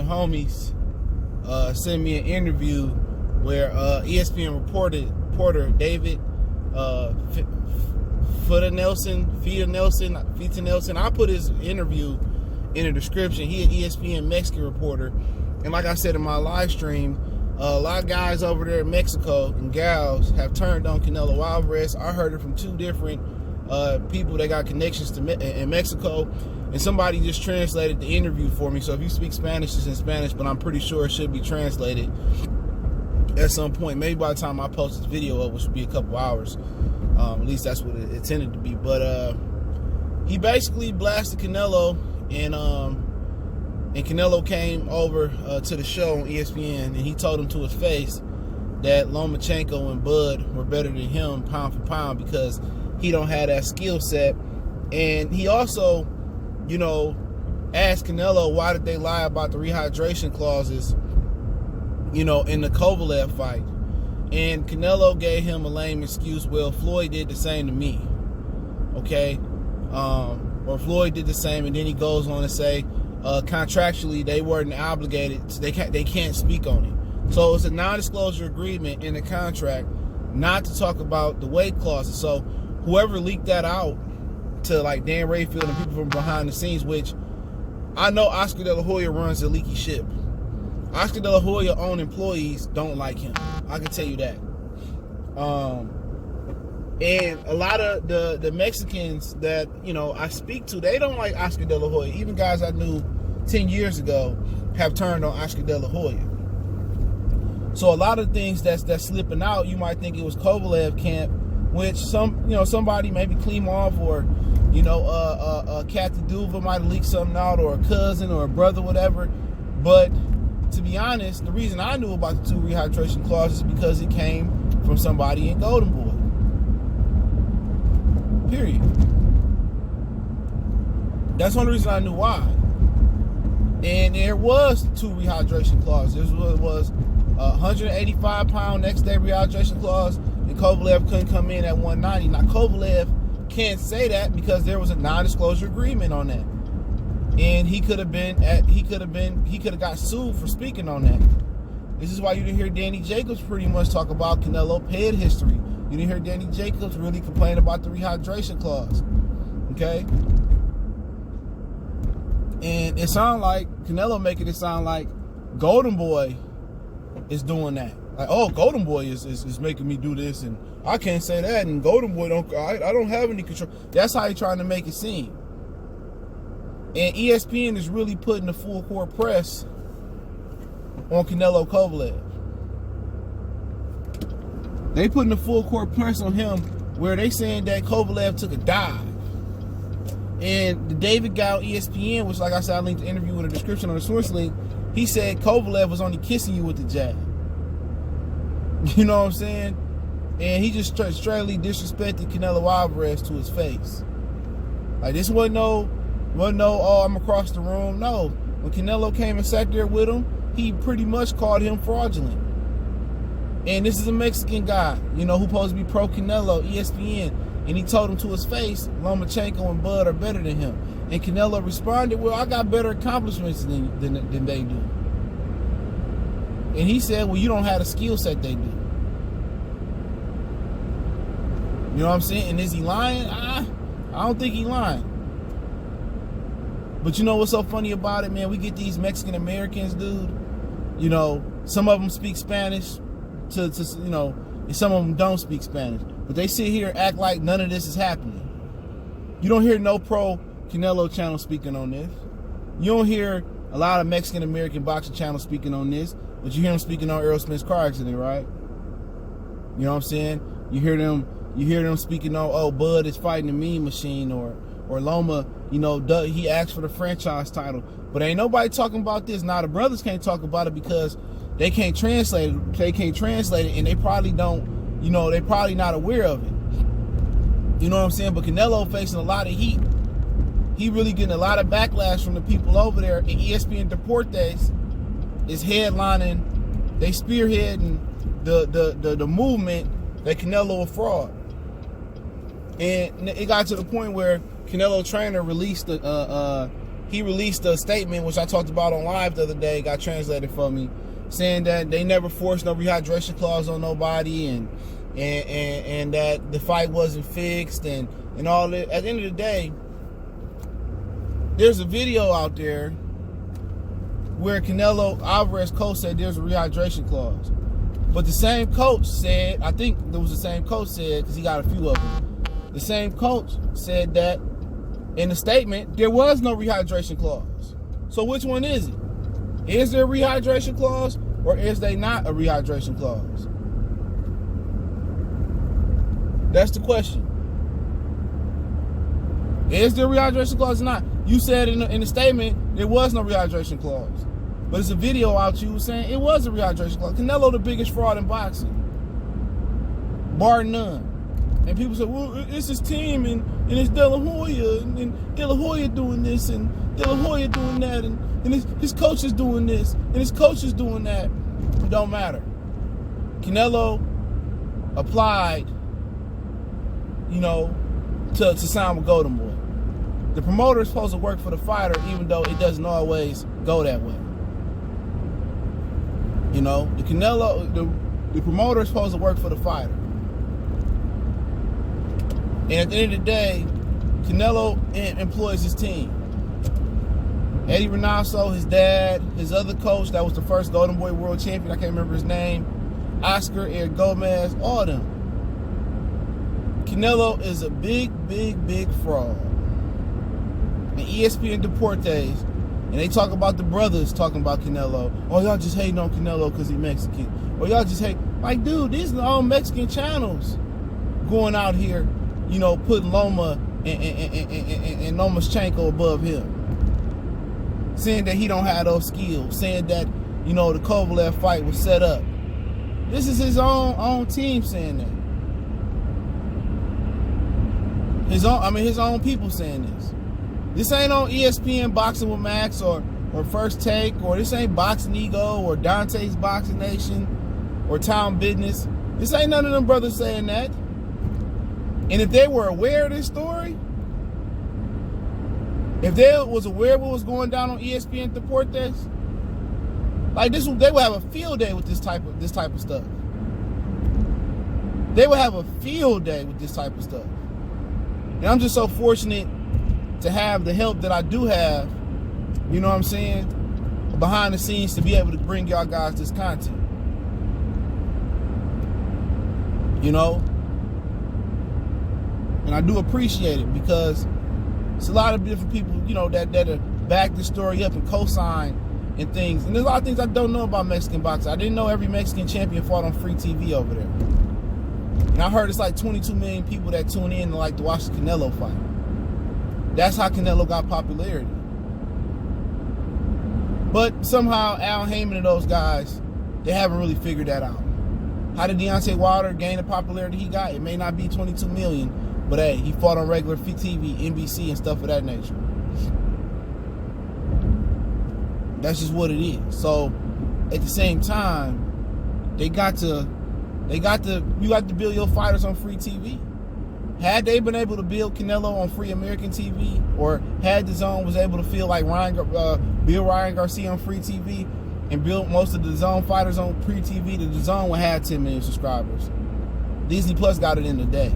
homies sent me an interview where ESPN reporter David Fita Nelson. I put his interview in the description. He an ESPN Mexican reporter, and like I said in my live stream, a lot of guys over there in Mexico and gals have turned on Canelo Alvarez. I heard it from two different people that got connections to in Mexico, and somebody just translated the interview for me. So if you speak Spanish, it's in Spanish, but I'm pretty sure it should be translated at some point. Maybe by the time I post this video up, which will be a couple hours. At least that's what it intended to be. But he basically blasted Canelo, and Canelo came over to the show on ESPN, and he told him to his face that Lomachenko and Bud were better than him pound for pound because he don't have that skill set. And he also, you know, asked Canelo why did they lie about the rehydration clauses, you know, in the Kovalev fight. And Canelo gave him a lame excuse. Well, Floyd did the same to me. Okay? Or Floyd did the same, and then he goes on to say, contractually, they weren't obligated. So they can't speak on it. So it's a non-disclosure agreement in the contract not to talk about the weight clauses. So whoever leaked that out to like Dan Rayfield and people from behind the scenes, which I know Oscar De La Hoya runs a leaky ship. Oscar De La Hoya own employees don't like him. I can tell you that. And a lot of the Mexicans that, you know, I speak to, they don't like Oscar De La Hoya. Even guys I knew 10 years ago have turned on Oscar De La Hoya. So a lot of things that's slipping out, you might think it was Kovalev camp, which somebody, maybe Klimov or, you know, Kathy Duva might have leaked something out, or a cousin or a brother, whatever. But to be honest, the reason I knew about the two rehydration clauses is because it came from somebody in Golden Boy. Period. That's the only reason I knew why. And there was two rehydration clauses. There was 185-pound next day rehydration clause, and Kovalev couldn't come in at 190. Now Kovalev can't say that because there was a non-disclosure agreement on that. And he could have got sued for speaking on that. This is why you didn't hear Danny Jacobs pretty much talk about Canelo head history. You didn't hear Danny Jacobs really complain about the rehydration clause. Okay? And it sounded like Canelo making it sound like Golden Boy is doing that. Like, oh, Golden Boy is making me do this, and I can't say that, and Golden Boy I don't have any control. That's how he's trying to make it seem. And ESPN is really putting the full court press on Canelo Kovalev. They putting the full court press on him, where they saying that Kovalev took a dive. And the David guy on ESPN, which, like I said, I linked the interview in the description on the source link, he said Kovalev was only kissing you with the jab. You know what I'm saying? And he just straightly disrespected Canelo Alvarez to his face. Like, this wasn't no, oh, I'm across the room. No. When Canelo came and sat there with him, he pretty much called him fraudulent. And this is a Mexican guy, you know, who's supposed to be pro Canelo, ESPN. And he told him to his face, Lomachenko and Bud are better than him. And Canelo responded, well, I got better accomplishments than they do. And he said, well, you don't have the skill set they do. You know what I'm saying? And is he lying? I don't think he's lying. But you know what's so funny about it, man? We get these Mexican Americans, dude. You know, some of them speak Spanish to you know, and some of them don't speak Spanish. But they sit here and act like none of this is happening. You don't hear no pro Canelo channel speaking on this. You don't hear a lot of Mexican American boxing channels speaking on this, but you hear them speaking on Errol Smith's car accident, right? You know what I'm saying? You hear them speaking on, oh, Bud is fighting the Mean Machine, or Loma, you know, he asked for the franchise title. But ain't nobody talking about this. Now the brothers can't talk about it because they can't translate it. They can't translate it, and they probably don't, you know, they probably not aware of it. You know what I'm saying? But Canelo facing a lot of heat. He really getting a lot of backlash from the people over there. And ESPN Deportes is headlining, they spearheading the movement that Canelo a fraud. And it got to the point where Canelo trainer released a he released a statement, which I talked about on live the other day, got translated for me, saying that they never forced no rehydration clause on nobody, and that the fight wasn't fixed, and all that. At the end of the day, there's a video out there where Canelo Alvarez coach said there's a rehydration clause. But the same coach said, I think there was the same coach said, because he got a few of them, the same coach said that in the statement, there was no rehydration clause. So which one is it? Is there a rehydration clause, or is there not a rehydration clause? That's the question. Is there a rehydration clause or not? You said in the statement there was no rehydration clause. But there's a video out you saying it was a rehydration clause. Canelo the biggest fraud in boxing, bar none. And people say, well, it's his team, and it's De La Hoya, and De La Hoya doing this, and De La Hoya doing that, and his coach is doing this, and his coach is doing that. It don't matter. Canelo applied, to sign with Golden Boy. The promoter is supposed to work for the fighter, even though it doesn't always go that way. The promoter is supposed to work for the fighter. And at the end of the day, Canelo employs his team. Eddie Reynoso, his dad, his other coach, that was the first Golden Boy world champion, I can't remember his name, Oscar, Eric Gomez, all of them. Canelo is a big, big, big fraud. And ESPN Deportes, and they talk about the brothers talking about Canelo. Oh, y'all just hating on Canelo because he's Mexican. Or y'all just hate. Like, dude, these are all Mexican channels going out here, putting Loma and Lomachenko above him. Saying that he don't have those skills. Saying that, the Kovalev fight was set up. This is his own team saying that. His own people saying this. This ain't on ESPN Boxing with Max or First Take, or this ain't Boxing Ego or Dante's Boxing Nation or Town Business. This ain't none of them brothers saying that. And if they were aware of this story, if they was aware of what was going down on ESPN Deportes, like this, they would have a field day with this type of stuff. They would have a field day with this type of stuff. And I'm just so fortunate to have the help that I do have, you know what I'm saying, behind the scenes, to be able to bring y'all guys this content. And I do appreciate it, because it's a lot of different people, that back the story up and co-sign and things. And there's a lot of things I don't know about Mexican boxing. I didn't know every Mexican champion fought on free TV over there. And I heard it's like 22 million people that tune in to watch the Canelo fight. That's how Canelo got popularity. But somehow Al Heyman and those guys, they haven't really figured that out. How did Deontay Wilder gain the popularity he got? It may not be 22 million, but hey, he fought on regular TV, NBC, and stuff of that nature. That's just what it is. So at the same time, you got to build your fighters on free TV. Had they been able to build Canelo on free American TV, or had DAZN was able to feel like Bill Ryan Garcia on free TV and build most of the DAZN fighters on free TV, the DAZN would have 10 million subscribers. Disney Plus got it in a day.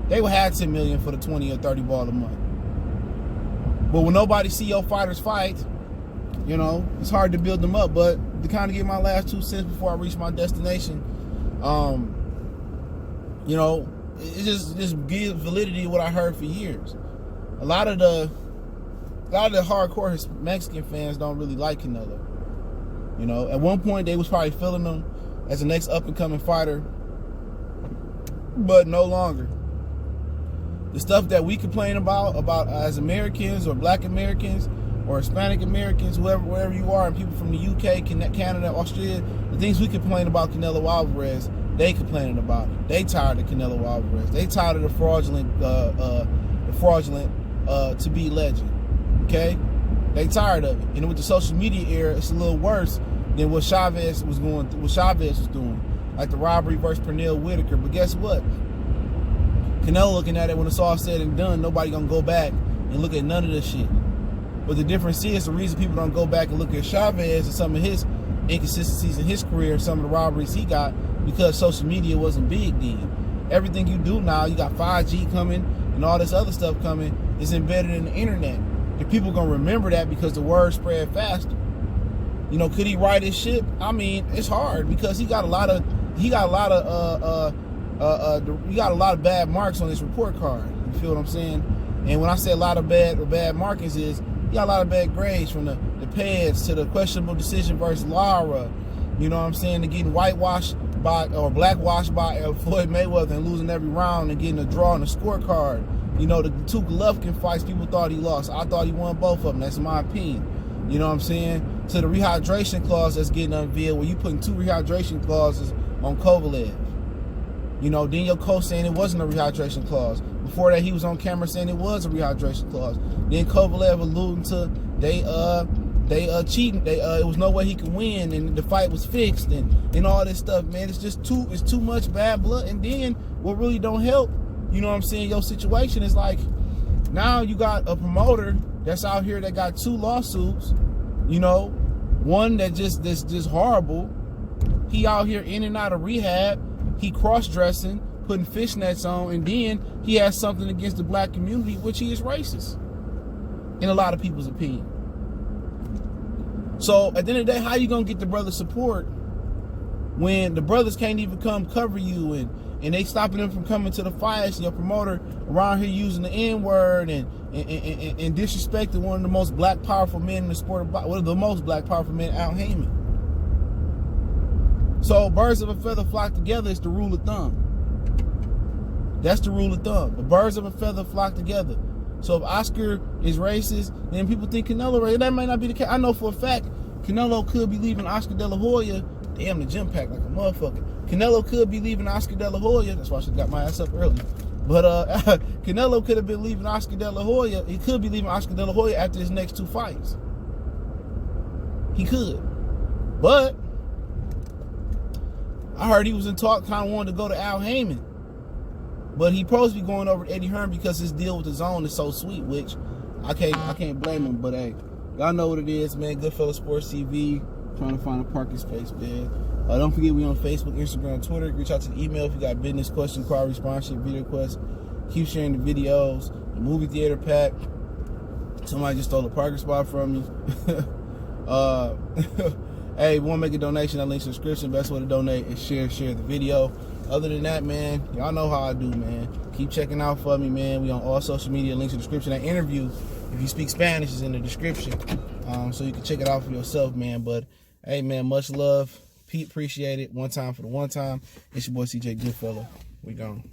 They would have 10 million for the 20 or 30 ball a month. But when nobody see your fighters fight, it's hard to build them up. But to kind of get my last 2 cents before I reach my destination, it just gives validity to what I heard for years. A lot of the hardcore Mexican fans don't really like Canelo. At one point they was probably feeling him as the next up and coming fighter, but no longer. The stuff that we complain about as Americans or Black Americans or Hispanic Americans, wherever you are, and people from the UK, Canada, Australia, the things we complain about Canelo Alvarez, they complaining about it. They tired of Canelo Alvarez. They tired of the fraudulent to be legend. Okay, they tired of it. And with the social media era, it's a little worse than what Chavez was doing, like the robbery versus Pernell Whitaker. But guess what? Canelo looking at it, when it's all said and done, nobody gonna go back and look at none of this shit. But the difference is, the reason people don't go back and look at Chavez and some of his inconsistencies in his career, some of the robberies he got, because social media wasn't big then. Everything you do now, you got 5G coming and all this other stuff coming, is embedded in the internet. And people gonna remember that because the word spread faster. You know, could he right his ship? I mean, it's hard because he got a lot of bad marks on his report card. You feel what I'm saying? And when I say a lot of bad markings, is he got a lot of bad grades, from the PEDs to the questionable decision versus Lara. You know what I'm saying? To getting whitewashed by or blackwashed by Floyd Mayweather and losing every round and getting a draw on the scorecard. You know, the two Golovkin fights, people thought he lost. I thought he won both of them. That's my opinion. You know what I'm saying? To the rehydration clause that's getting unveiled, where you putting 2 rehydration clauses on Kovalev. You know, then your coach saying it wasn't a rehydration clause. Before that, he was on camera saying it was a rehydration clause. Then Kovalev alluding to they cheating. It was no way he could win, and the fight was fixed, and all this stuff, man. It's just too much bad blood. And then what really don't help, you know what I'm saying, your situation is like, now you got a promoter that's out here that got 2 lawsuits, you know, one that's just horrible. He out here in and out of rehab. He cross-dressing, putting fishnets on, and then he has something against the black community, which he is racist, in a lot of people's opinion. So at the end of the day, how you gonna get the brother support when the brothers can't even come cover you, and they stopping them from coming to the fights, and your promoter around here using the N-word and disrespecting one of the most black powerful men in the sport of boxing, one of the most black powerful men, Al Heyman. So birds of a feather flock together is the rule of thumb. That's the rule of thumb. The birds of a feather flock together. So if Oscar is racist, then people think Canelo racist. That might not be the case. I know for a fact Canelo could be leaving Oscar De La Hoya. Damn, the gym packed like a motherfucker. Canelo could be leaving Oscar De La Hoya. That's why I should have got my ass up early. But Canelo could have been leaving Oscar De La Hoya. He could be leaving Oscar De La Hoya after his next 2 fights. He could. But I heard he was in talk, kind of wanted to go to Al Heyman. But he supposed to be going over to Eddie Hearn because his deal with the DAZN is so sweet, which I can't blame him. But hey, y'all know what it is, man. Goodfellas Sports TV, trying to find a parking space, man. Don't forget, we on Facebook, Instagram, Twitter. Reach out to the email if you got business, question, call, response, video requests. Keep sharing the videos. The movie theater pack. Somebody just stole a parking spot from me. Hey, if you want to make a donation, that link's in the description. Best way to donate is share the video. Other than that, man, y'all know how I do, man. Keep checking out for me, man. We on all social media, links in the description. That interview, if you speak Spanish, is in the description. So you can check it out for yourself, man. But, hey, man, much love. Pete, appreciate it. One time for the one time. It's your boy CJ Goodfella. We gone.